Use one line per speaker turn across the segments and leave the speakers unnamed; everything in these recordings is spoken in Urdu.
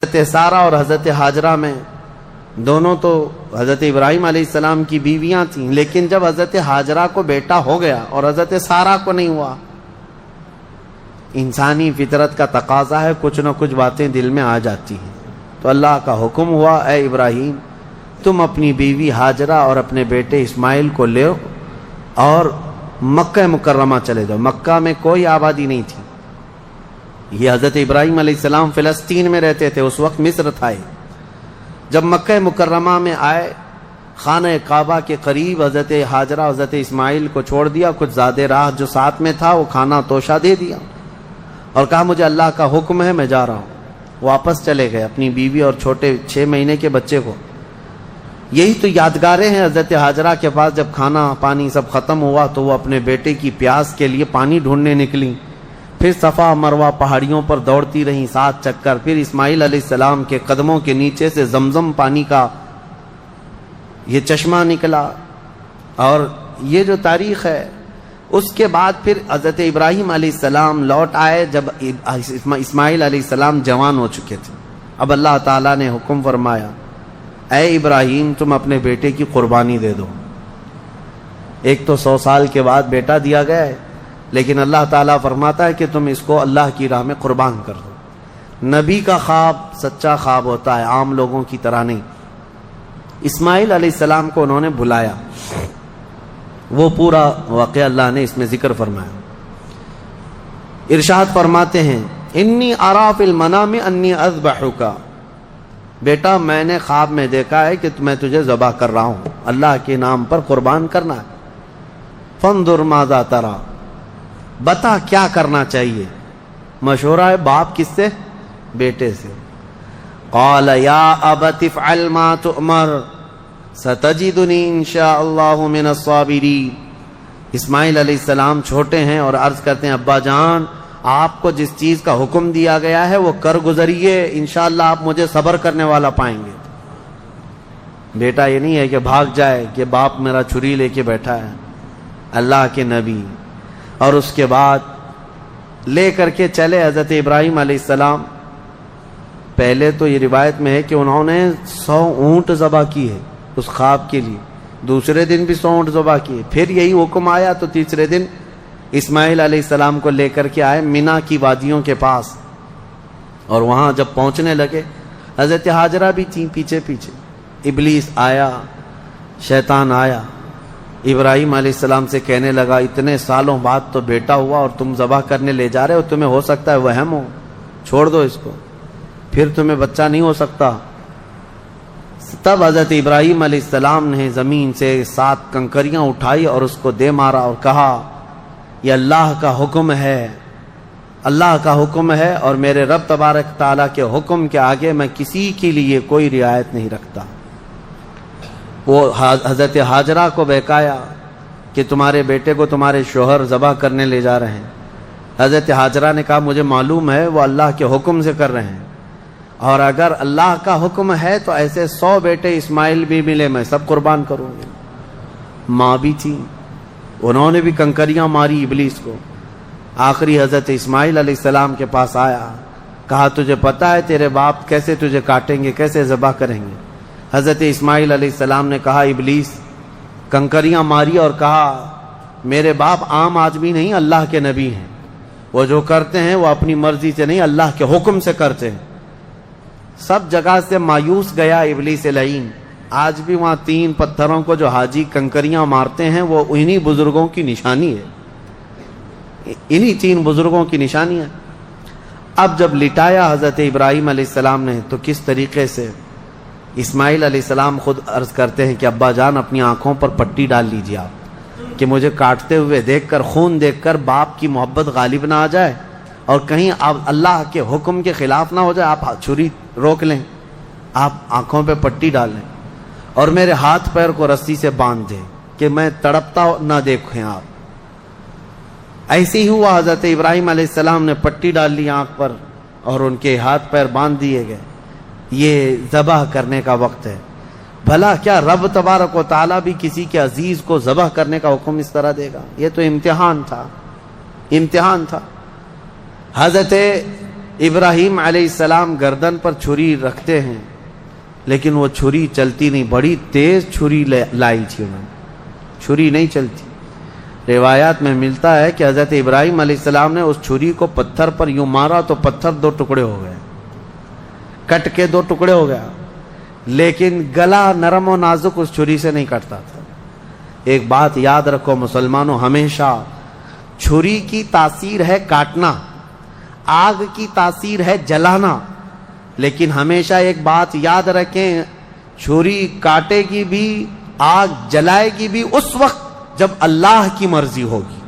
حضرت سارہ اور حضرت ہاجرہ میں دونوں تو حضرت ابراہیم علیہ السلام کی بیویاں تھیں، لیکن جب حضرت ہاجرہ کو بیٹا ہو گیا اور حضرت سارہ کو نہیں ہوا، انسانی فطرت کا تقاضا ہے، کچھ نہ کچھ باتیں دل میں آ جاتی ہیں۔ تو اللہ کا حکم ہوا، اے ابراہیم تم اپنی بیوی ہاجرہ اور اپنے بیٹے اسماعیل کو لے اور مکہ مکرمہ چلے جاؤ۔ مکہ میں کوئی آبادی نہیں تھی، یہ حضرت ابراہیم علیہ السلام فلسطین میں رہتے تھے، اس وقت مصر تھا۔ جب مکہ مکرمہ میں آئے، خانہ کعبہ کے قریب حضرت ہاجرہ حضرت اسماعیل کو چھوڑ دیا، کچھ زیادہ راہ جو ساتھ میں تھا وہ کھانا توشہ دے دیا اور کہا مجھے اللہ کا حکم ہے، میں جا رہا ہوں۔ واپس چلے گئے اپنی بیوی اور چھوٹے 6 مہینے کے بچے کو۔ یہی تو یادگاریں ہیں حضرت ہاجرہ کے پاس، جب کھانا پانی سب ختم ہوا تو وہ اپنے بیٹے کی پیاس کے لیے پانی ڈھونڈنے نکلی، پھر صفا مروہ پہاڑیوں پر دوڑتی رہیں 7 چکر، پھر اسماعیل علیہ السلام کے قدموں کے نیچے سے زمزم پانی کا یہ چشمہ نکلا، اور یہ جو تاریخ ہے۔ اس کے بعد پھر حضرت ابراہیم علیہ السلام لوٹ آئے جب اسماعیل علیہ السلام جوان ہو چکے تھے۔ اب اللہ تعالیٰ نے حکم فرمایا، اے ابراہیم تم اپنے بیٹے کی قربانی دے دو۔ ایک تو 100 سال کے بعد بیٹا دیا گیا ہے، لیکن اللہ تعالیٰ فرماتا ہے کہ تم اس کو اللہ کی راہ میں قربان کر دو۔ نبی کا خواب سچا خواب ہوتا ہے، عام لوگوں کی طرح نہیں۔ اسماعیل علیہ السلام کو انہوں نے بلایا، وہ پورا واقعہ اللہ نے اس میں ذکر فرمایا۔ ارشاد فرماتے ہیں، انی ارا فی المنام انی اذبحک، بیٹا میں نے خواب میں دیکھا ہے کہ میں تجھے ذبح کر رہا ہوں، اللہ کے نام پر قربان کرنا ہے۔ فانظر ماذا تری، بتا کیا کرنا چاہیے۔ مشورہ ہے باپ کس سے؟ بیٹے سے۔ قال یا ابت افعل ما تؤمر ستجدنی انشاء اللہ من الصابرین۔ اسماعیل علیہ السلام چھوٹے ہیں اور عرض کرتے ہیں، ابا جان آپ کو جس چیز کا حکم دیا گیا ہے وہ کر گزریے، انشاءاللہ آپ مجھے صبر کرنے والا پائیں گے۔ بیٹا یہ نہیں ہے کہ بھاگ جائے کہ باپ میرا چھری لے کے بیٹھا ہے، اللہ کے نبی۔ اور اس کے بعد لے کر کے چلے حضرت ابراہیم علیہ السلام۔ پہلے تو یہ روایت میں ہے کہ انہوں نے 100 اونٹ ذبح کی ہے اس خواب کے لیے، دوسرے دن بھی 100 اونٹ ذبح کیے، پھر یہی حکم آیا تو تیسرے دن اسماعیل علیہ السلام کو لے کر کے آئے مینا کی وادیوں کے پاس، اور وہاں جب پہنچنے لگے حضرت ہاجرہ بھی تھیں پیچھے پیچھے۔ ابلیس آیا، شیطان آیا، ابراہیم علیہ السلام سے کہنے لگا اتنے سالوں بعد تو بیٹا ہوا اور تم ذبح کرنے لے جا رہے ہو، تمہیں ہو سکتا ہے وہم ہو، چھوڑ دو اس کو، پھر تمہیں بچہ نہیں ہو سکتا۔ تب حضرت ابراہیم علیہ السلام نے زمین سے 7 کنکریاں اٹھائی اور اس کو دے مارا اور کہا یہ اللہ کا حکم ہے، اللہ کا حکم ہے، اور میرے رب تبارک تعالیٰ کے حکم کے آگے میں کسی کے لیے کوئی رعایت نہیں رکھتا۔ وہ حضرت ہاجرہ کو بہکایا کہ تمہارے بیٹے کو تمہارے شوہر ذبح کرنے لے جا رہے ہیں۔ حضرت ہاجرہ نے کہا مجھے معلوم ہے وہ اللہ کے حکم سے کر رہے ہیں، اور اگر اللہ کا حکم ہے تو ایسے 100 بیٹے اسماعیل بھی ملے میں سب قربان کروں گی۔ ماں بھی تھی، انہوں نے بھی کنکریاں ماری ابلیس کو۔ آخری حضرت اسماعیل علیہ السلام کے پاس آیا، کہا تجھے پتا ہے تیرے باپ کیسے تجھے کاٹیں گے، کیسے ذبح کریں گے؟ حضرت اسماعیل علیہ السلام نے کہا ابلیس، کنکریاں ماری اور کہا میرے باپ عام آدمی نہیں، اللہ کے نبی ہیں، وہ جو کرتے ہیں وہ اپنی مرضی سے نہیں اللہ کے حکم سے کرتے ہیں۔ سب جگہ سے مایوس گیا ابلیس لعین۔ آج بھی وہاں 3 پتھروں کو جو حاجی کنکریاں مارتے ہیں وہ انہی بزرگوں کی نشانی ہے، انہی 3 بزرگوں کی نشانی ہے۔ اب جب لٹایا حضرت ابراہیم علیہ السلام نے تو کس طریقے سے اسماعیل علیہ السلام خود عرض کرتے ہیں کہ ابا جان اپنی آنکھوں پر پٹی ڈال لیجیے آپ، کہ مجھے کاٹتے ہوئے دیکھ کر، خون دیکھ کر باپ کی محبت غالب نہ آ جائے اور کہیں آپ اللہ کے حکم کے خلاف نہ ہو جائے، آپ چھری روک لیں، آپ آنکھوں پہ پٹی ڈال لیں اور میرے ہاتھ پیر کو رسی سے باندھ دیں کہ میں تڑپتا نہ دیکھیں آپ۔ ایسے ہی ہوا، حضرت ابراہیم علیہ السلام نے پٹی ڈال لی آنکھ پر اور ان کے ہاتھ پیر باندھ دیے گئے۔ یہ ذبح کرنے کا وقت ہے۔ بھلا کیا رب تبارک و تعالیٰ بھی کسی کے عزیز کو ذبح کرنے کا حکم اس طرح دے گا؟ یہ تو امتحان تھا، امتحان تھا۔ حضرت ابراہیم علیہ السلام گردن پر چھری رکھتے ہیں، لیکن وہ چھری چلتی نہیں، بڑی تیز چھری لائی تھی انہوں نے، چھری نہیں چلتی۔ روایات میں ملتا ہے کہ حضرت ابراہیم علیہ السلام نے اس چھری کو پتھر پر یوں مارا تو پتھر 2 ٹکڑے ہو گئے، کٹ کے 2 ٹکڑے ہو گیا، لیکن گلا نرم و نازک اس چھری سے نہیں کٹتا تھا۔ ایک بات یاد رکھو مسلمانوں، ہمیشہ چھری کی تاثیر ہے کاٹنا، آگ کی تاثیر ہے جلانا، لیکن ہمیشہ ایک بات یاد رکھیں، چھری کاٹے گی بھی، آگ جلائے گی بھی اس وقت جب اللہ کی مرضی ہوگی۔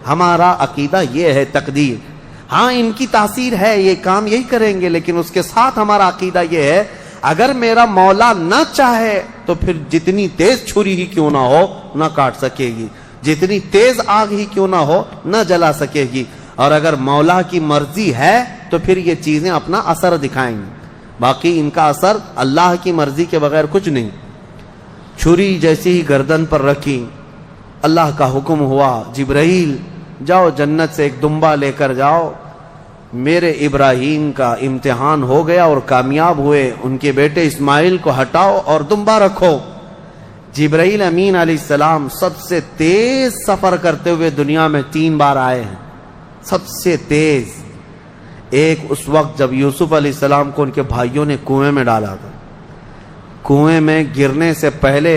ہمارا عقیدہ یہ ہے، تقدیر، ہاں ان کی تاثیر ہے، یہ کام یہی کریں گے، لیکن اس کے ساتھ ہمارا عقیدہ یہ ہے اگر میرا مولا نہ چاہے تو پھر جتنی تیز چھری ہی کیوں نہ ہو نہ کاٹ سکے گی، جتنی تیز آگ ہی کیوں نہ ہو نہ جلا سکے گی، اور اگر مولا کی مرضی ہے تو پھر یہ چیزیں اپنا اثر دکھائیں گی، باقی ان کا اثر اللہ کی مرضی کے بغیر کچھ نہیں۔ چھری جیسی ہی گردن پر رکھی، اللہ کا حکم ہوا، جبرائیل جاؤ جنت سے ایک دمبا لے کر جاؤ، میرے ابراہیم کا امتحان ہو گیا اور کامیاب ہوئے، ان کے بیٹے اسماعیل کو ہٹاؤ اور دمبا رکھو۔ جبرائیل امین علیہ السلام سب سے تیز سفر کرتے ہوئے دنیا میں 3 بار آئے ہیں، سب سے تیز۔ ایک اس وقت جب یوسف علیہ السلام کو ان کے بھائیوں نے کنویں میں ڈالا تھا، کنویں میں گرنے سے پہلے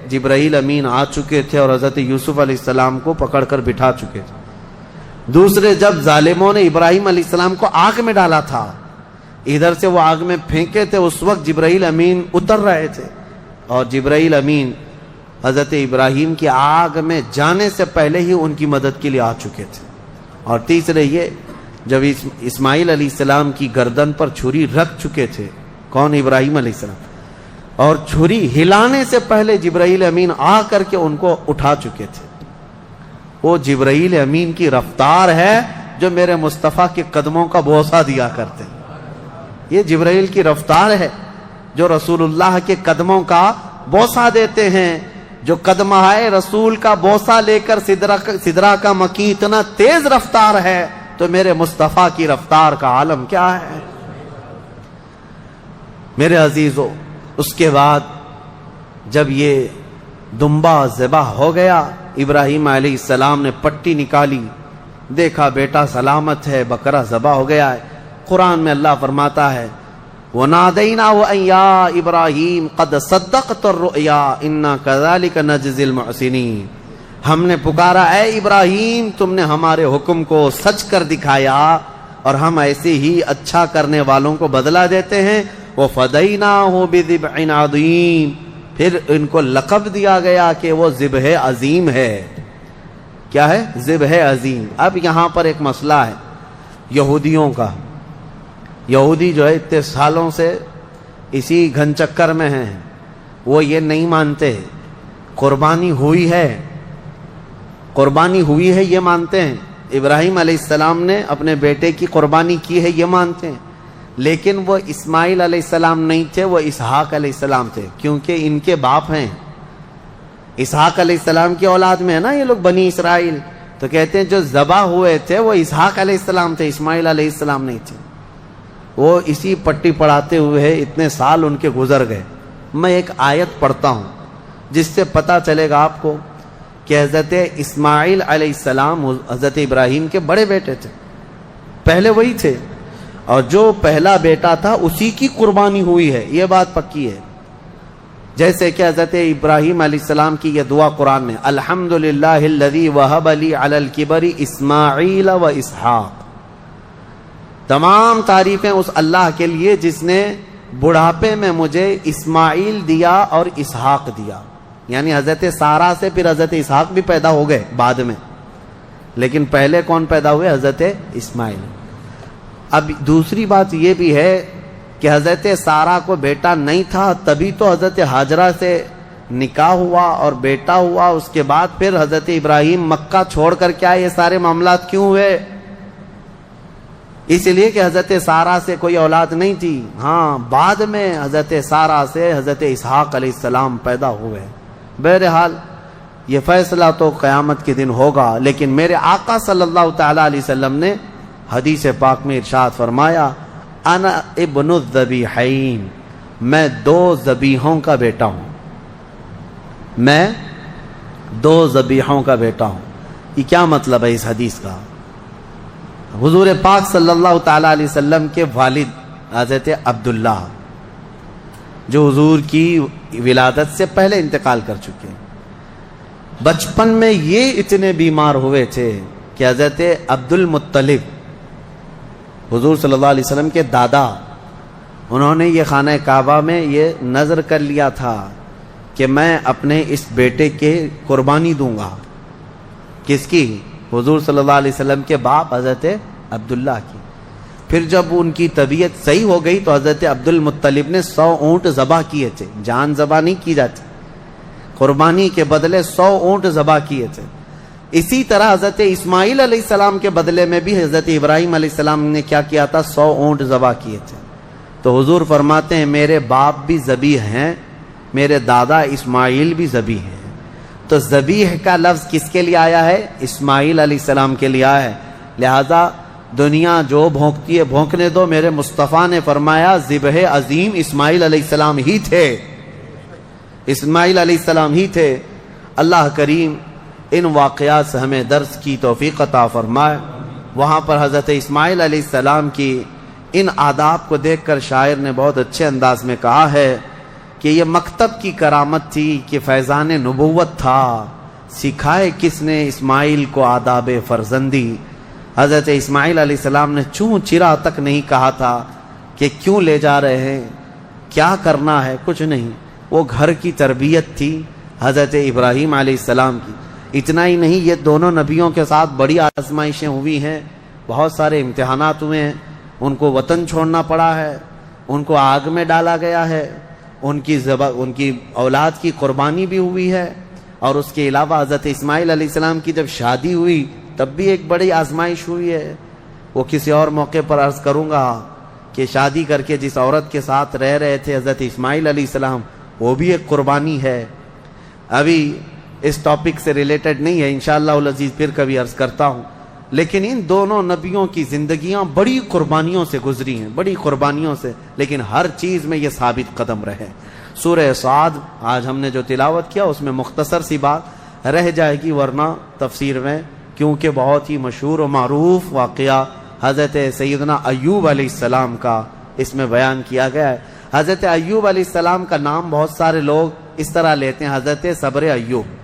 جبرائیل امین آ چکے تھے اور حضرت یوسف علیہ السلام کو پکڑ کر بٹھا چکے تھے۔ دوسرے جب ظالموں نے ابراہیم علیہ السلام کو آگ میں ڈالا تھا، ادھر سے وہ آگ میں پھینکے تھے، اس وقت جبرائیل امین اتر رہے تھے اور جبرائیل امین حضرت ابراہیم کی آگ میں جانے سے پہلے ہی ان کی مدد کے لیے آ چکے تھے۔ اور تیسرے یہ جب اسماعیل علیہ السلام کی گردن پر چھری رکھ چکے تھے، کون؟ ابراہیم علیہ السلام، اور چھری ہلانے سے پہلے جبرائیل امین آ کر کے ان کو اٹھا چکے تھے۔ وہ جبرائیل امین کی رفتار ہے جو میرے مصطفیٰ کے قدموں کا بوسہ دیا کرتے ہیں۔ یہ جبرائیل کی رفتار ہے جو رسول اللہ کے قدموں کا بوسہ دیتے ہیں، جو قدمہائے رسول کا بوسہ لے کر سدرہ کا مکی اتنا تیز رفتار ہے تو میرے مصطفیٰ کی رفتار کا عالم کیا ہے؟ میرے عزیزو، اس کے بعد جب یہ دمبا ذبح ہو گیا، ابراہیم علیہ السلام نے پٹی نکالی، دیکھا بیٹا سلامت ہے، بکرا ذبح ہو گیا ہے۔ قرآن میں اللہ فرماتا ہے وَنَادَيْنَاهُ أَن يَا إِبْرَاهِيمُ قَدْ صَدَّقْتَ الرُّؤْيَا إِنَّا كَذَلِكَ نَجْزِي الْمُحْسِنِينَ، ہم نے پکارا اے ابراہیم تم نے ہمارے حکم کو سچ کر دکھایا اور ہم ایسے ہی اچھا کرنے والوں کو بدلہ دیتے ہیں۔ وَفَدَيْنَاهُ بِذِبْحٍ عَظِيمٍ، پھر ان کو لقب دیا گیا کہ وہ ذبح عظیم ہے۔ کیا ہے؟ ذبح عظیم۔ اب یہاں پر ایک مسئلہ ہے یہودیوں کا۔ یہودی جو ہے اتنے سالوں سے اسی گھن چکر میں ہیں، وہ یہ نہیں مانتے قربانی ہوئی ہے، قربانی ہوئی ہے یہ مانتے ہیں، ابراہیم علیہ السلام نے اپنے بیٹے کی قربانی کی ہے یہ مانتے ہیں، لیکن وہ اسماعیل علیہ السلام نہیں تھے، وہ اسحاق علیہ السلام تھے، کیونکہ ان کے باپ ہیں اسحاق علیہ السلام کی اولاد میں ہے نا یہ لوگ بنی اسرائیل، تو کہتے ہیں جو ذبح ہوئے تھے وہ اسحاق علیہ السلام تھے، اسماعیل علیہ السلام نہیں تھے۔ وہ اسی پٹی پڑھاتے ہوئے اتنے سال ان کے گزر گئے۔ میں ایک آیت پڑھتا ہوں جس سے پتہ چلے گا آپ کو کہ حضرت اسماعیل علیہ السلام حضرت ابراہیم کے بڑے بیٹے تھے، پہلے وہی تھے، اور جو پہلا بیٹا تھا اسی کی قربانی ہوئی ہے، یہ بات پکی ہے۔ جیسے کہ حضرت ابراہیم علیہ السلام کی یہ دعا قرآن میں الحمدللہ الذی وہب لی علی الکبر اسماعیل و اسحاق، تمام تعریفیں اس اللہ کے لیے جس نے بڑھاپے میں مجھے اسماعیل دیا اور اسحاق دیا، یعنی حضرت سارہ سے پھر حضرت اسحاق بھی پیدا ہو گئے بعد میں، لیکن پہلے کون پیدا ہوئے؟ حضرت اسماعیل۔ اب دوسری بات یہ بھی ہے کہ حضرت سارہ کو بیٹا نہیں تھا، تبھی تو حضرت ہاجرہ سے نکاح ہوا اور بیٹا ہوا، اس کے بعد پھر حضرت ابراہیم مکہ چھوڑ کر کیا یہ سارے معاملات کیوں ہوئے؟ اس لیے کہ حضرت سارہ سے کوئی اولاد نہیں تھی، ہاں بعد میں حضرت سارہ سے حضرت اسحاق علیہ السلام پیدا ہوئے۔ بہرحال یہ فیصلہ تو قیامت کے دن ہوگا، لیکن میرے آقا صلی اللہ تعالی علیہ وسلم نے حدیث پاک میں ارشاد فرمایا انا ابن الذبیحین، میں دو ذبیحوں کا بیٹا ہوں، میں دو ذبیحوں کا بیٹا ہوں۔ یہ کیا مطلب ہے اس حدیث کا؟ حضور پاک صلی اللہ تعالی علیہ وسلم کے والد حضرت عبداللہ جو حضور کی ولادت سے پہلے انتقال کر چکے، بچپن میں یہ اتنے بیمار ہوئے تھے کہ حضرت عبد المطلب حضور صلی اللہ علیہ وسلم کے دادا، انہوں نے یہ خانہ کعبہ میں یہ نظر کر لیا تھا کہ میں اپنے اس بیٹے کے قربانی دوں گا۔ کس کی؟ حضور صلی اللہ علیہ وسلم کے باپ حضرت عبداللہ کی۔ پھر جب ان کی طبیعت صحیح ہو گئی تو حضرت عبد المطلب نے 100 اونٹ ذبح کیے تھے، جان ذبح نہیں کی جاتی، قربانی کے بدلے 100 اونٹ ذبح کیے تھے۔ اسی طرح حضرت اسماعیل علیہ السلام کے بدلے میں بھی حضرت ابراہیم علیہ السلام نے کیا کیا تھا؟ 100 اونٹ ذبح کیے تھے۔ تو حضور فرماتے ہیں میرے باپ بھی ذبیح ہیں، میرے دادا اسماعیل بھی ذبیح ہیں۔ تو ذبیح کا لفظ کس کے لیے آیا ہے؟ اسماعیل علیہ السلام کے لیے آیا ہے۔ لہذا دنیا جو بھونکتی ہے بھونکنے دو، میرے مصطفیٰ نے فرمایا ذبح عظیم اسماعیل علیہ السلام ہی تھے، اسماعیل علیہ السلام ہی تھے۔ اللہ کریم ان واقعات سے ہمیں درس کی توفیق عطا فرمائے۔ وہاں پر حضرت اسماعیل علیہ السلام کی ان آداب کو دیکھ کر شاعر نے بہت اچھے انداز میں کہا ہے کہ یہ مکتب کی کرامت تھی کہ فیضان نبوت تھا، سکھائے کس نے اسماعیل کو آداب فرزندی۔ حضرت اسماعیل علیہ السلام نے چوں چرا تک نہیں کہا تھا کہ کیوں لے جا رہے ہیں، کیا کرنا ہے، کچھ نہیں۔ وہ گھر کی تربیت تھی حضرت ابراہیم علیہ السلام کی۔ اتنا ہی نہیں، یہ دونوں نبیوں کے ساتھ بڑی آزمائشیں ہوئی ہیں، بہت سارے امتحانات ہوئے ہیں۔ ان کو وطن چھوڑنا پڑا ہے، ان کو آگ میں ڈالا گیا ہے، ان کی اولاد کی قربانی بھی ہوئی ہے، اور اس کے علاوہ حضرت اسماعیل علیہ السلام کی جب شادی ہوئی تب بھی ایک بڑی آزمائش ہوئی ہے۔ وہ کسی اور موقع پر عرض کروں گا کہ شادی کر کے جس عورت کے ساتھ رہ رہے تھے حضرت اسماعیل علیہ السلام، وہ بھی ایک قربانی ہے۔ ابھی اس ٹاپک سے ریلیٹڈ نہیں ہے، انشاءاللہ العزیز پھر کبھی عرض کرتا ہوں، لیکن ان دونوں نبیوں کی زندگیاں بڑی قربانیوں سے گزری ہیں، بڑی قربانیوں سے، لیکن ہر چیز میں یہ ثابت قدم رہے۔ سورہ صاد آج ہم نے جو تلاوت کیا اس میں مختصر سی بات رہ جائے گی، ورنہ تفسیر میں کیونکہ بہت ہی مشہور و معروف واقعہ حضرت سیدنا ایوب علیہ السلام کا اس میں بیان کیا گیا ہے۔ حضرت ایوب علیہ السلام کا نام بہت سارے لوگ اس طرح لیتے ہیں، حضرت صبر ایوب،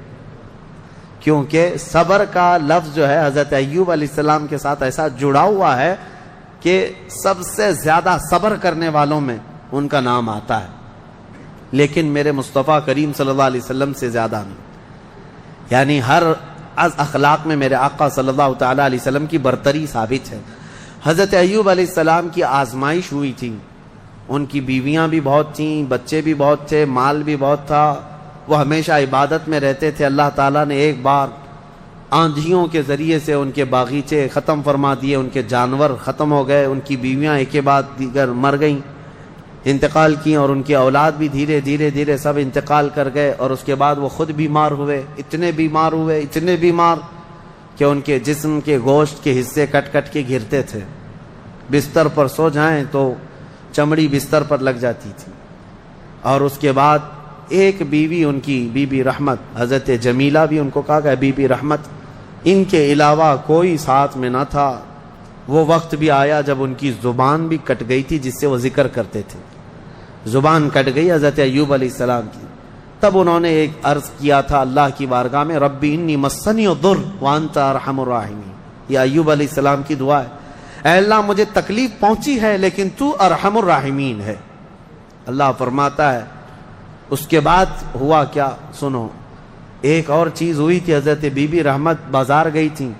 کیونکہ صبر کا لفظ جو ہے حضرت ایوب علیہ السلام کے ساتھ ایسا جڑا ہوا ہے کہ سب سے زیادہ صبر کرنے والوں میں ان کا نام آتا ہے، لیکن میرے مصطفیٰ کریم صلی اللہ علیہ وسلم سے زیادہ نہیں۔ یعنی ہر از اخلاق میں میرے آقا صلی اللہ تعالی علیہ وسلم کی برتری ثابت ہے۔ حضرت ایوب علیہ السلام کی آزمائش ہوئی تھی، ان کی بیویاں بھی بہت تھیں، بچے بھی بہت تھے، مال بھی بہت تھا، وہ ہمیشہ عبادت میں رہتے تھے۔ اللہ تعالیٰ نے ایک بار آندھیوں کے ذریعے سے ان کے باغیچے ختم فرما دیے، ان کے جانور ختم ہو گئے، ان کی بیویاں ایک کے بعد دیگر مر گئیں، انتقال کی، اور ان کی اولاد بھی دھیرے دھیرے سب انتقال کر گئے۔ اور اس کے بعد وہ خود بیمار ہوئے، اتنے بیمار کہ ان کے جسم کے گوشت کے حصے کٹ کٹ کے گرتے تھے، بستر پر سو جائیں تو چمڑی بستر پر لگ جاتی تھی۔ اور اس کے بعد ایک بیوی، ان کی بی بی رحمت، حضرت جمیلہ بھی ان کو کہا گیا بی بی رحمت، ان کے علاوہ کوئی ساتھ میں نہ تھا۔ وہ وقت بھی آیا جب ان کی زبان بھی کٹ گئی تھی جس سے وہ ذکر کرتے تھے، زبان کٹ گئی حضرت ایوب علیہ السلام کی۔ تب انہوں نے ایک عرض کیا تھا اللہ کی بارگاہ میں، ربی انی مسنی الضر وانت ارحم الراحمین۔ یہ ایوب علیہ السلام کی دعا ہے، اے اللہ مجھے تکلیف پہنچی ہے لیکن تو ارحم الراحمین ہے۔ اللہ فرماتا ہے اس کے بعد ہوا کیا سنو، ایک اور چیز ہوئی تھی، حضرت بی بی رحمت بازار گئی تھی،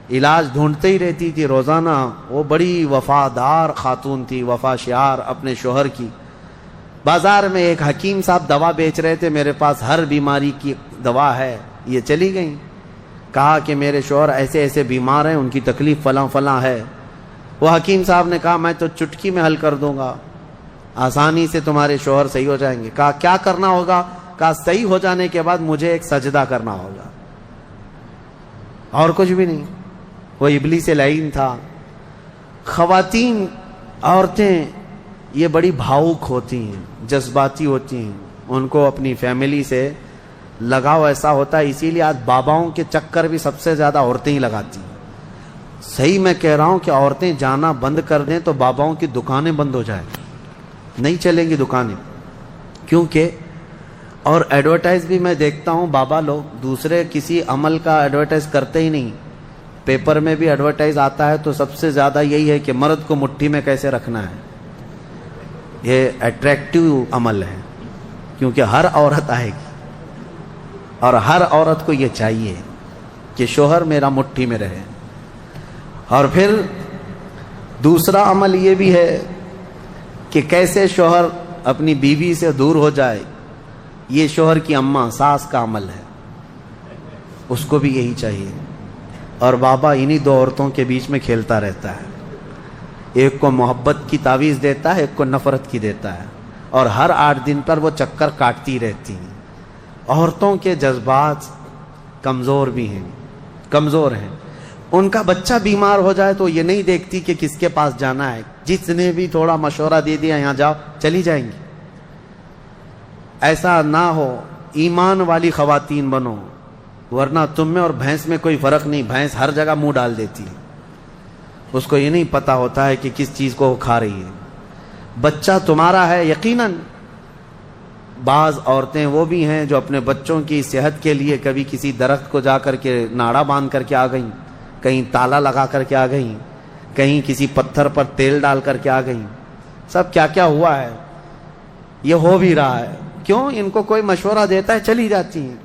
علاج ڈھونڈتے ہی رہتی تھی روزانہ، وہ بڑی وفادار خاتون تھی، وفا شعار اپنے شوہر کی۔ بازار میں ایک حکیم صاحب دوا بیچ رہے تھے، میرے پاس ہر بیماری کی دوا ہے، یہ چلی گئیں، کہا کہ میرے شوہر ایسے ایسے بیمار ہیں، ان کی تکلیف فلاں فلاں ہے۔ وہ حکیم صاحب نے کہا میں تو چٹکی میں حل کر دوں گا، آسانی سے تمہارے شوہر صحیح ہو جائیں گے۔ کہا کیا کرنا ہوگا؟ کہا صحیح ہو جانے کے بعد مجھے ایک سجدہ کرنا ہوگا، اور کچھ بھی نہیں۔ وہ ابلیس لعین تھا، خواتین عورتیں یہ بڑی بھاوک ہوتی ہیں، جذباتی ہوتی ہیں، ان کو اپنی فیملی سے لگاؤ ایسا ہوتا ہے، اسی لیے آج باباؤں کے چکر بھی سب سے زیادہ عورتیں ہی لگاتی ہیں۔ صحیح میں کہہ رہا ہوں کہ عورتیں جانا بند کر دیں تو باباؤں کی دکانیں بند ہو جائیں، نہیں چلیں گی دکانیں، کیونکہ اور ایڈورٹائز بھی میں دیکھتا ہوں بابا لوگ دوسرے کسی عمل کا ایڈورٹائز کرتے ہی نہیں، پیپر میں بھی ایڈورٹائز آتا ہے تو سب سے زیادہ یہی ہے کہ مرد کو مٹھی میں کیسے رکھنا ہے۔ یہ اٹریکٹیو عمل ہے، کیونکہ ہر عورت آئے گی اور ہر عورت کو یہ چاہیے کہ شوہر میرا مٹھی میں رہے۔ اور پھر دوسرا عمل یہ بھی ہے کہ کیسے شوہر اپنی بیوی سے دور ہو جائے، یہ شوہر کی اماں ساس کا عمل ہے، اس کو بھی یہی چاہیے۔ اور بابا انہی دو عورتوں کے بیچ میں کھیلتا رہتا ہے، ایک کو محبت کی تعویذ دیتا ہے، ایک کو نفرت کی دیتا ہے، اور ہر 8 دن پر وہ چکر کاٹتی رہتی ہیں۔ عورتوں کے جذبات کمزور بھی ہیں، کمزور ہیں۔ ان کا بچہ بیمار ہو جائے تو یہ نہیں دیکھتی کہ کس کے پاس جانا ہے، جس نے بھی تھوڑا مشورہ دے دیا یہاں جاؤ چلی جائیں گی۔ ایسا نہ ہو، ایمان والی خواتین بنو، ورنہ تم میں اور بھینس میں کوئی فرق نہیں، بھینس ہر جگہ منہ ڈال دیتی ہے، اس کو یہ نہیں پتا ہوتا ہے کہ کس چیز کو وہ کھا رہی ہے۔ بچہ تمہارا ہے یقیناً۔ بعض عورتیں وہ بھی ہیں جو اپنے بچوں کی صحت کے لیے کبھی کسی درخت کو جا کر کے ناڑا باندھ کر کے آ گئیں، کہیں تالا لگا کر کے آ گئیں، کہیں کسی پتھر پر تیل ڈال کر کے آ گئیں، سب کیا کیا ہوا ہے، یہ ہو بھی رہا ہے۔ کیوں؟ ان کو کوئی مشورہ دیتا ہے چلی جاتی ہیں۔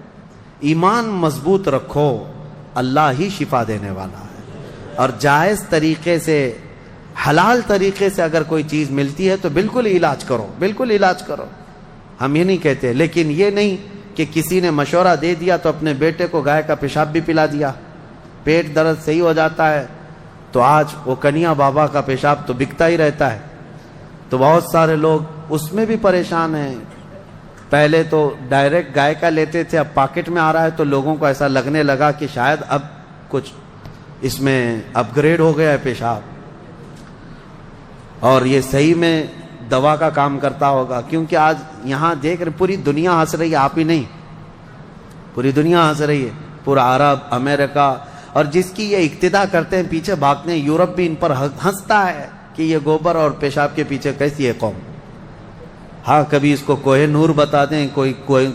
ایمان مضبوط رکھو، اللہ ہی شفا دینے والا ہے، اور جائز طریقے سے حلال طریقے سے اگر کوئی چیز ملتی ہے تو بالکل علاج کرو، بالکل علاج کرو، ہم یہ نہیں کہتے، لیکن یہ نہیں کہ کسی نے مشورہ دے دیا تو اپنے بیٹے کو گائے کا پیشاب بھی پلا دیا، پیٹ درد صحیح ہو جاتا ہے تو آج وہ کنیا بابا کا پیشاب تو بکتا ہی رہتا ہے، تو بہت سارے لوگ اس میں بھی پریشان ہیں۔ پہلے تو ڈائریکٹ گائے کا لیتے تھے، اب پاکٹ میں آ رہا ہے تو لوگوں کو ایسا لگنے لگا کہ شاید اب کچھ اس میں اپ گریڈ ہو گیا ہے پیشاب، اور یہ صحیح میں دوا کا کام کرتا ہوگا، کیونکہ آج یہاں دیکھ رہے پوری دنیا ہنس رہی ہے، آپ ہی نہیں، پوری دنیا ہنس رہی ہے، پورا عرب، امریکہ، اور جس کی یہ اقتدا کرتے ہیں پیچھے بھاگتے ہیں، یورپ بھی ان پر ہنستا ہے کہ یہ گوبر اور پیشاب کے پیچھے کیسی ہے قوم۔ ہاں کبھی اس کو کوہ نور بتا دیں، کوئی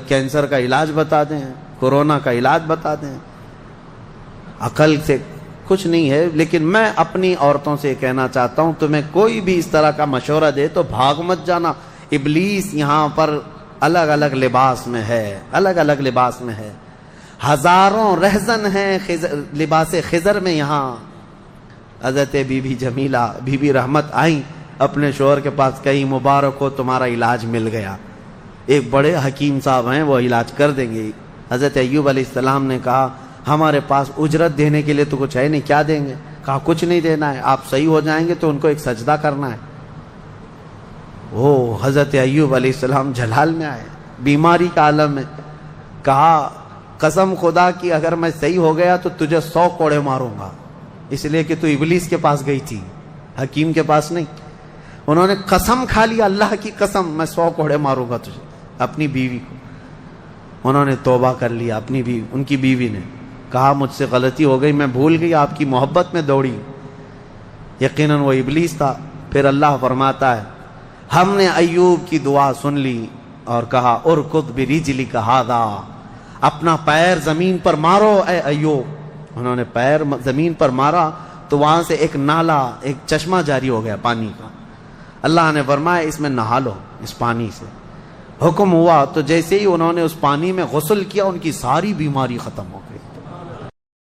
کینسر کا علاج بتا دیں، کورونا کا علاج بتا دیں، عقل سے کچھ نہیں ہے۔ لیکن میں اپنی عورتوں سے کہنا چاہتا ہوں، تمہیں کوئی بھی اس طرح کا مشورہ دے تو بھاگ مت جانا، ابلیس یہاں پر الگ الگ لباس میں ہے، الگ الگ لباس میں ہے، ہزاروں رہزن ہیں لباس خضر میں۔ یہاں حضرت بی بی جمیلہ، بی بی رحمت آئیں اپنے شوہر کے پاس، کہیں مبارک ہو تمہارا علاج مل گیا، ایک بڑے حکیم صاحب ہیں وہ علاج کر دیں گے۔ حضرت ایوب علیہ السلام نے کہا ہمارے پاس اجرت دینے کے لیے تو کچھ ہے نہیں، کیا دیں گے؟ کہا کچھ نہیں دینا ہے، آپ صحیح ہو جائیں گے تو ان کو ایک سجدہ کرنا ہے۔ وہ حضرت ایوب علیہ السلام جلال میں آئے، بیماری کا عالم میں، کہا قسم خدا کی اگر میں صحیح ہو گیا تو تجھے 100 کوڑے ماروں گا، اس لیے کہ تو ابلیس کے پاس گئی تھی، حکیم کے پاس نہیں۔ انہوں نے قسم کھا لیا، اللہ کی قسم میں 100 کوڑے ماروں گا تجھے، اپنی بیوی کو۔ انہوں نے توبہ کر لیا، اپنی بیوی، ان کی بیوی نے کہا مجھ سے غلطی ہو گئی، میں بھول گئی، آپ کی محبت میں دوڑی، یقیناً وہ ابلیس تھا۔ پھر اللہ فرماتا ہے ہم نے ایوب کی دعا سن لی اور کہا ارکض برجلک ھذا، اپنا پیر زمین پر مارو اے ایوب۔ انہوں نے پیر زمین پر مارا تو وہاں سے ایک نالا، ایک چشمہ جاری ہو گیا پانی کا۔ اللہ نے فرمایا اس میں نہا لو، اس پانی سے حکم ہوا تو جیسے ہی انہوں نے اس پانی میں غسل کیا ان کی ساری بیماری ختم ہو گئی۔